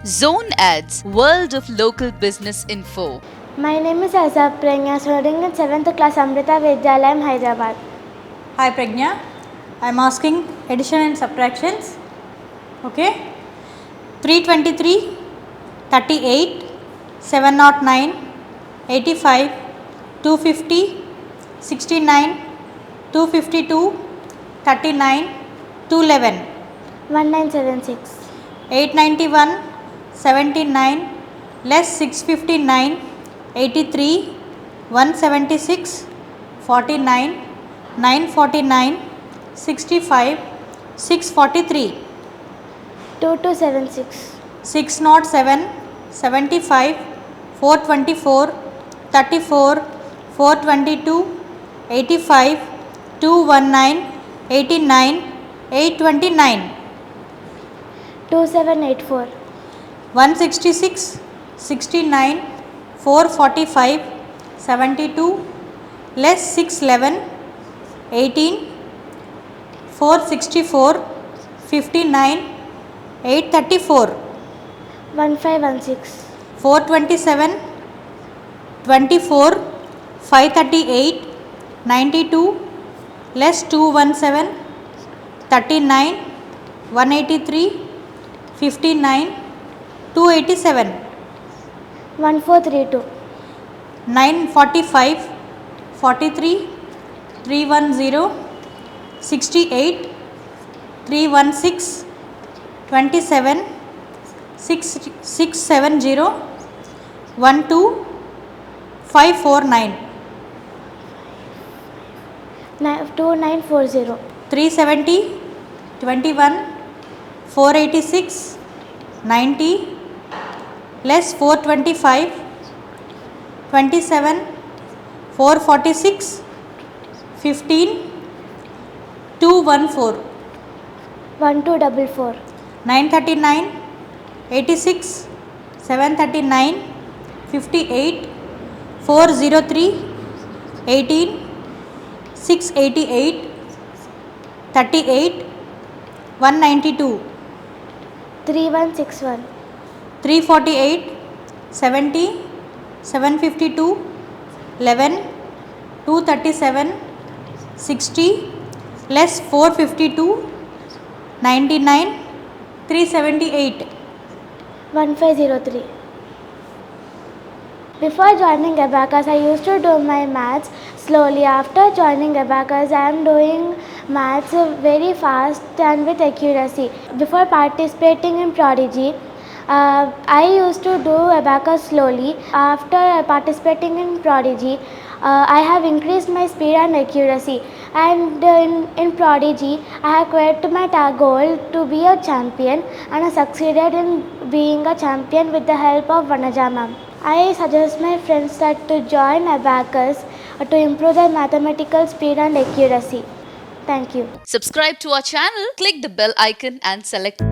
Zone Ads, World of Local Business Info. My name is Arza Pragyna, studying in 7th class Amrita Vidyalayam, Hyderabad. Hi Pragna, I am asking addition and subtractions. Okay, 323, 38, 709, 85, 250, 69, 252, 39, 211, 1976. 891, 79, less 659, 83, 176, 49, 949, 65, 643, 2276. 607, 75, 424, 34, 422, 85, 219, 89, 829, 2784. 166, 69, 445, 72, less 611, 18, 464, 59, 834, 1516. 427, 24, 538, 92, less 217, 39, 183, 59, 287, 1432. 945, 43, 310, 68, 316, 27, 670, 12, 549, 2940. 370, 21, 486, 90, less 425, 27, 446, 15, 214, 1244. 939, 86, 739, 58, 403, 18, 688, 38, 192, 3161. 348, 70, 752, 11, 237, 60, less 452, 99, 378. 1503. Before joining Abacus, I used to do my maths slowly. After joining Abacus, I am doing maths very fast and with accuracy. Before participating in Prodigy, I used to do Abacus slowly. After participating in Prodigy, I have increased my speed and accuracy. And in Prodigy, I have created my goal to be a champion, and I succeeded in being a champion with the help of Vanaja ma'am. I suggest my friends that to join Abacus to improve their mathematical speed and accuracy. Thank you. Subscribe to our channel, click the bell icon and select